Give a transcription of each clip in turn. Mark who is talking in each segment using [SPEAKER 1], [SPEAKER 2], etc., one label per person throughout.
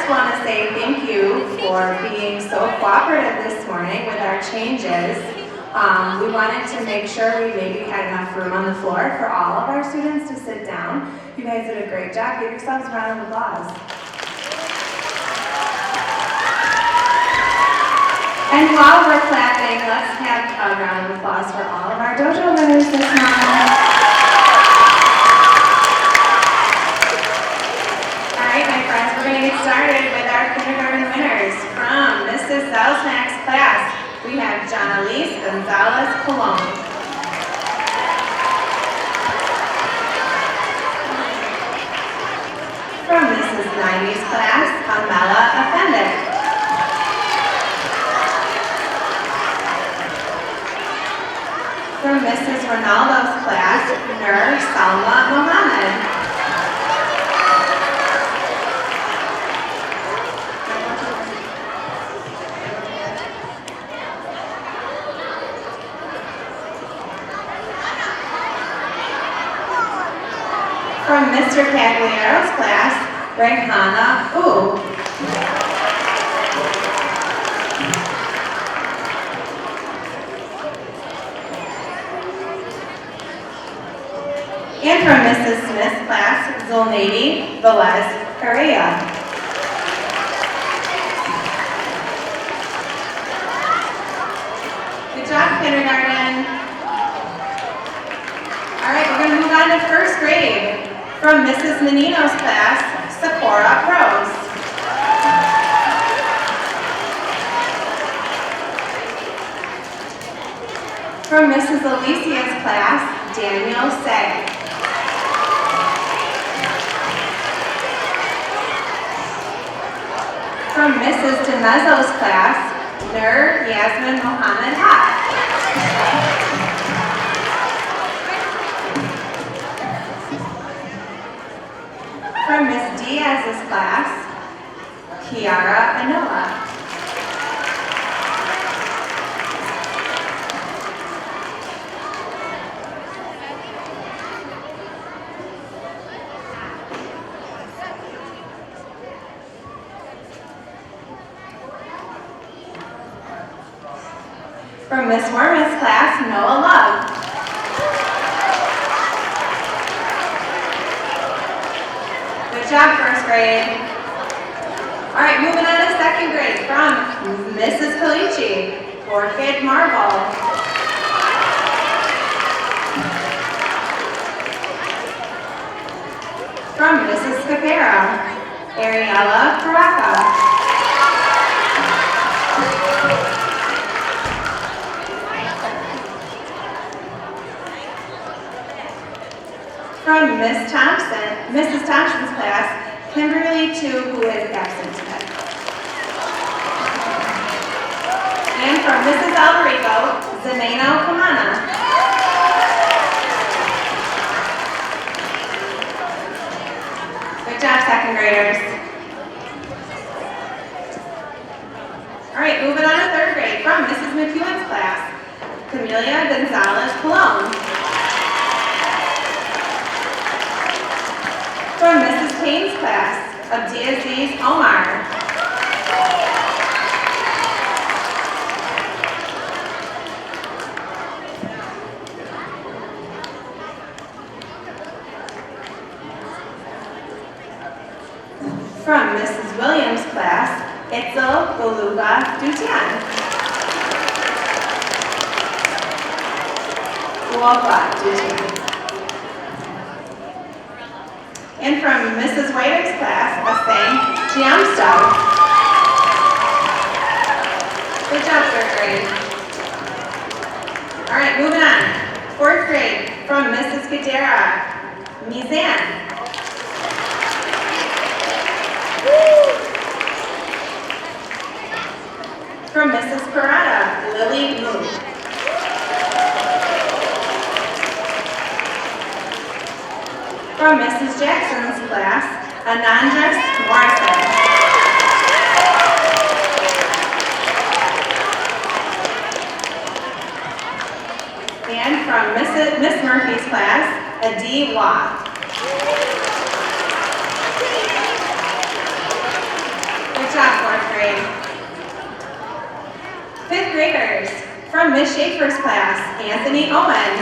[SPEAKER 1] first want to say thank you for being so cooperative this morning with our changes. We wanted to make sure we maybe had enough room on the floor for all of our students to sit down. You guys did a great job. Give yourselves a round of applause. And while we're clapping, let's have a round of applause for all of our DOJO winners this morning. All right, my friends, we're going to get started with our kindergarten winners. From Mrs. Zelzniak's class, we have John Elise Gonzalez Colon. From Mrs. Naime's class, Amela Afendic. From Mrs. Ronaldo's class, Nur Salma Mohammed. From Mr. Cagliaro's class, Rehana U. And from Mrs. Smith's class, Zulnady Velez Perea. Good job, kindergarten. All right, we're going to move on to first grade. From Mrs. Menino's class, Sakura Rose. From Mrs. Alicia's class, Daniel Say. From Mrs. DeMezzo's class, Nur Yasmin Mohammed Ha. From Ms. Diaz's class, Kiara Anoa. From Ms. Worm's class, Noah Love. Good job, first grade. All right, moving on to second grade. From Mrs. Calici, Orchid Marble. From Mrs. Capera, Ariella Caraca. From Mrs. Thompson's class, Kimberly Tu, who is absent today. And from Mrs. Alberico, Zeneno Kamana. Good job, second graders. All right, moving on to third grade. From Mrs. McEwen's class, Camelia Gonzalez Colon. From Mrs. Payne's class, Abdiaziz Omar. From Mrs. Williams' class, Itzel Beluga Dutian. Wolfa Dutian. And from Mrs. Whiting's class, Asang Giamsto. Good job, third grade. All right, moving on. Fourth grade, from Mrs. Gadara, Mizan. From Mrs. Parada, Lily Moon. From Mrs. Jackson's class, Anandras Morrison. And from Miss Murphy's class, a D. Watt. graders. From Miss Schaefer's class, Anthony Owen.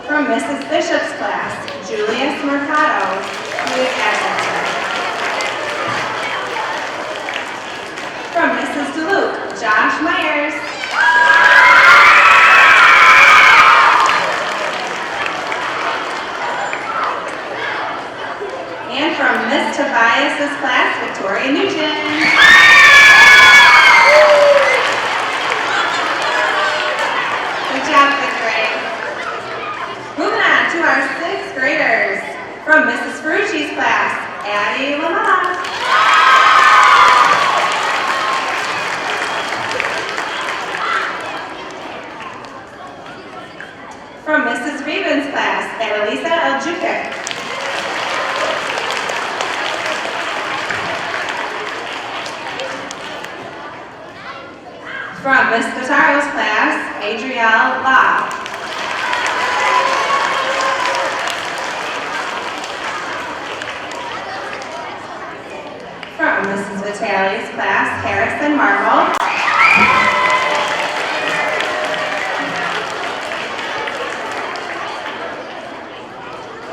[SPEAKER 1] From Mrs. Bishop's class, Julius Mercado, who is absent today. From Mrs. Duluth, Josh Myers. And from Miss Tobias's class, Victoria Nugent. Good job, fifth grade. Moving on to our sixth graders. From Mrs. Ferrucci's class, Addie Lamont. From Mrs. Reben's class, Annalisa Aljukic. From Miss Guitaro's class, Adrielle Lau. From Mrs. Vitale's class, Harrison Marvel.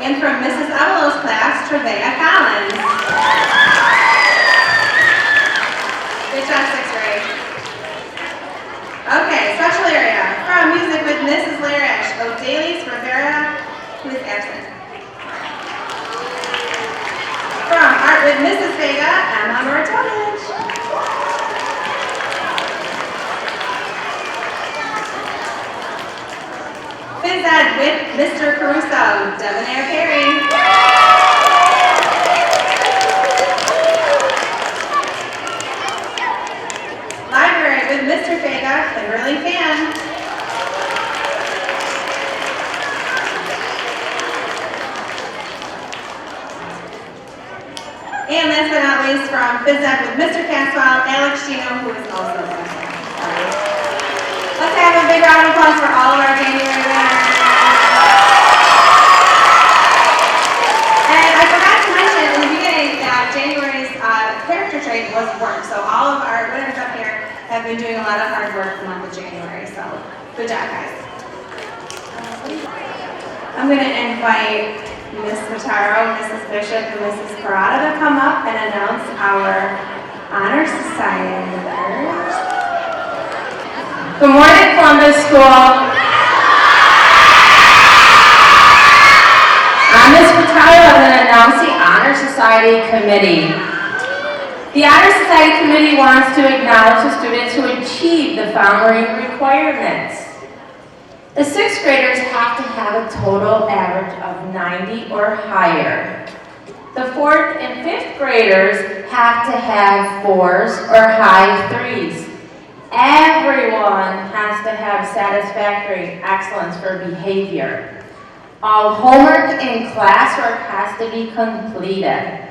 [SPEAKER 1] And from Mrs. Evelow's class, Trevea Collins. Good job, sixth grade. Okay, special area. From music with Mrs. Larish, Odalis Rivera, who is absent. From art with Mrs. Vega, Emma Martovich. Phys Ed with Mr. Caruso, Debonair Perry. Library with Mr. Vega, Kimberly Fan. And last but not least, from Phys Ed with Mr. Caswell, Alex Gino, who is also absent. Let's have a big round of applause for all of our January winners. And I forgot to mention in the beginning that January's character trait was work. So all of our winners up here have been doing a lot of hard work the month of January. So good job, guys. I'm going to invite Ms. Mataro, Mrs. Bishop, and Mrs. Parada to come up and announce our Honor Society winners. Good morning, Columbus School. I'm Ms. Mataro. I'm going to announce the Honor Society Committee. The Honor Society Committee wants to acknowledge the students who achieve the following requirements. The sixth graders have to have a total average of 90 or higher. The fourth and fifth graders have to have 4s or high 3s. Everyone has to have satisfactory excellence for behavior. All homework and classwork has to be completed.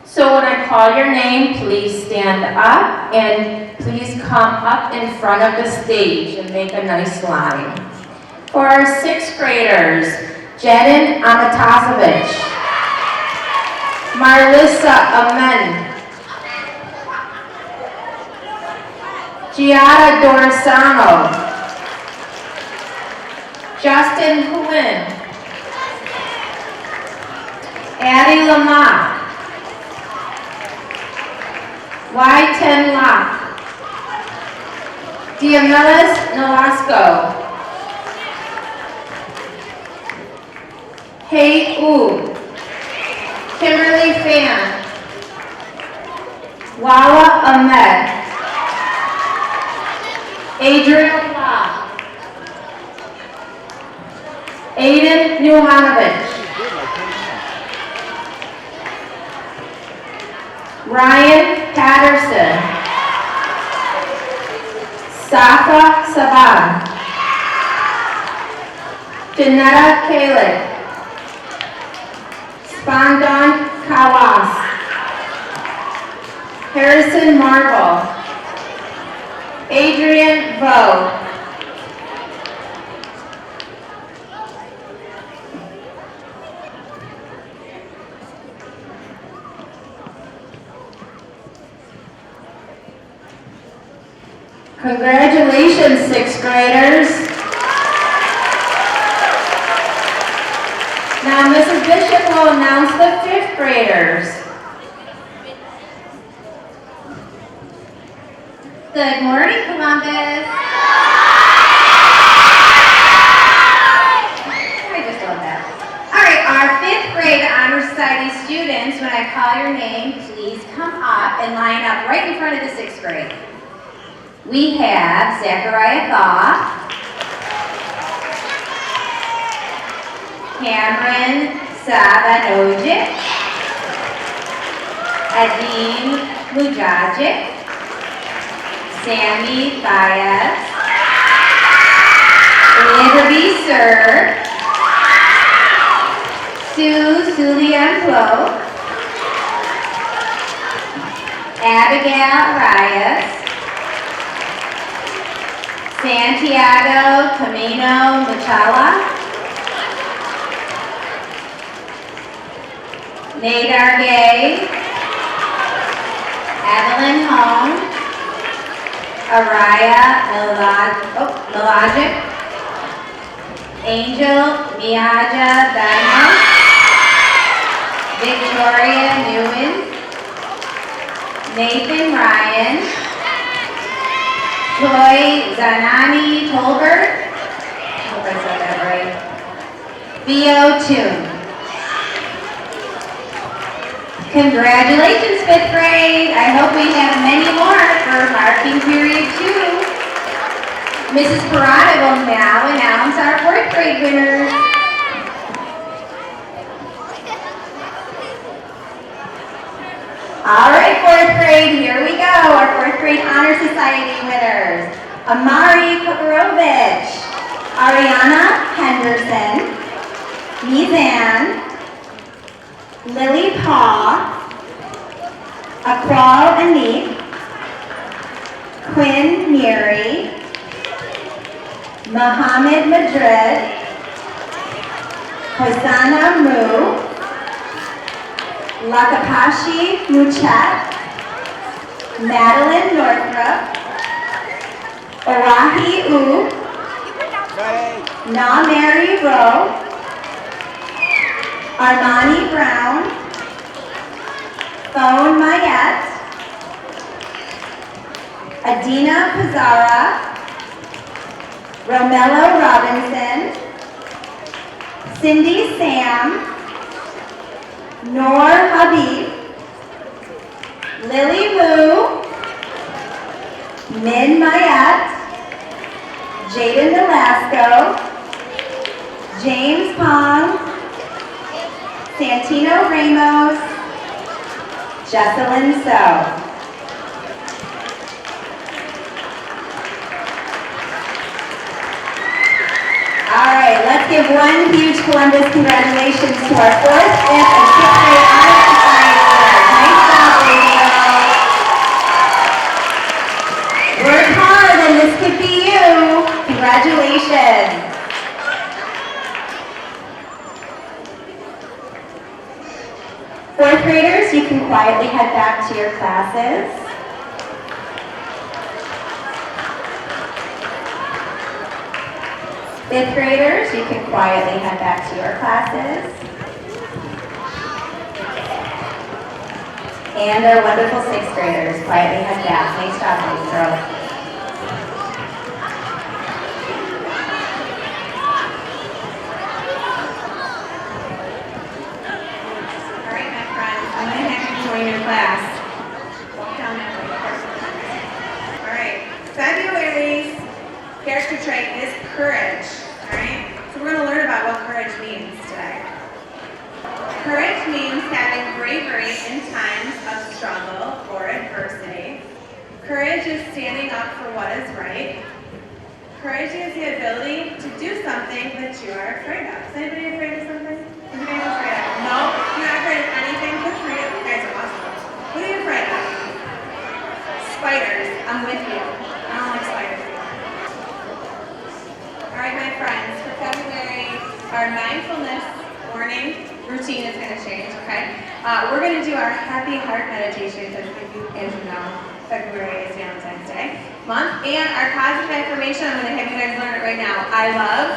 [SPEAKER 1] So when I call your name, please stand up and please come up in front of the stage and make a nice line. For our sixth graders, Jaden Amatasovich, Marlissa Amen, Giada Dorsano, Justin Huin, Addie Lamont, Y10 Locke, Diamelis Nolasco, Hey Ooh, Kimberly Fan, Wawa Ahmed, Adrian La, Aiden Nuhanovich, Ryan Patterson, Safa Saban, Janetta Kalik, Spandon Kawas, Harrison Marvel, Adrian Vo,
[SPEAKER 2] Congratulations, sixth graders. Now Mrs. Bishop will announce the fifth graders.
[SPEAKER 3] Good morning, Columbus. I just love that. All right, our fifth grade Honor Society students, when I call your name, please come up and line up right in front of the sixth grade. We have Zachariah Thaw, Cameron Savanojic, Adine Mujajic, Sammy Baez, Liberty Sir, Sue Sulian-Flo, Abigail Reyes, Santiago Camino Machala, Nadar Gay, Evelyn Hong, Araya Melagic, Angel Miaja Dano, Victoria Newman, Nathan Ryan, Toy Zanani Tolbert, I hope I said that right, Theo Toon. Congratulations, fifth grade. I hope we have many more for marking period 2. Mrs. Parada will now announce our fourth grade winners. All right, fourth grade, here we go. Our fourth grade Honor Society winners. Amari Kokorovich, Ariana Henderson, Mizan, Lily Paw, Akwal Anik, Quinn Neary, Mohammed Madrid, Hosanna Mu, Lakapashi Muchat, Madeline Northrup, Orahi U, Na Mary Rowe, Armani Brown, Phone Mayette, Adina Pizarra, Romello Robinson, Cindy Sam, Noor Habib, Lily Wu, Min Mayette, Jaden Velasco, James Pong, Santino Ramos, Jesselyn So. All right, let's give one huge Columbus congratulations to our 4th, 5th, and 6th grade Honor Society winners. Nice job, radio. Work hard and this could be you. Congratulations. Fourth graders, you can quietly head back to your classes. Fifth graders, you can quietly head back to your classes. And our wonderful sixth graders, quietly head back. Nice job, nice girls. Your class. Walk down that way. All right. February's character trait is courage. All right. So we're going to learn about what courage means today. Courage means having bravery in times of struggle or adversity. Courage is standing up for what is right. Courage is the ability to do something that you are afraid of. Is anybody afraid of something? What are you guys afraid of? No? You're not afraid of anything? Good for you. You guys are awesome. What are you afraid of? Spiders. I'm with you. I don't like spiders. All right, my friends, for February, our mindfulness morning routine is going to change, okay? We're going to do our happy heart meditation, as you know. February is Valentine's Day month. And our positive affirmation, I'm going to have you guys learn it right now. I love.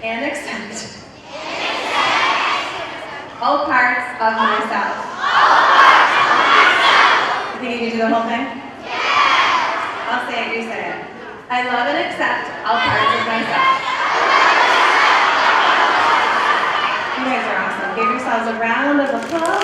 [SPEAKER 3] And accept. All parts of myself. You think you can do the whole thing? I'll say it, you say it. I love and accept all parts of myself. You guys are awesome. Give yourselves a round of applause.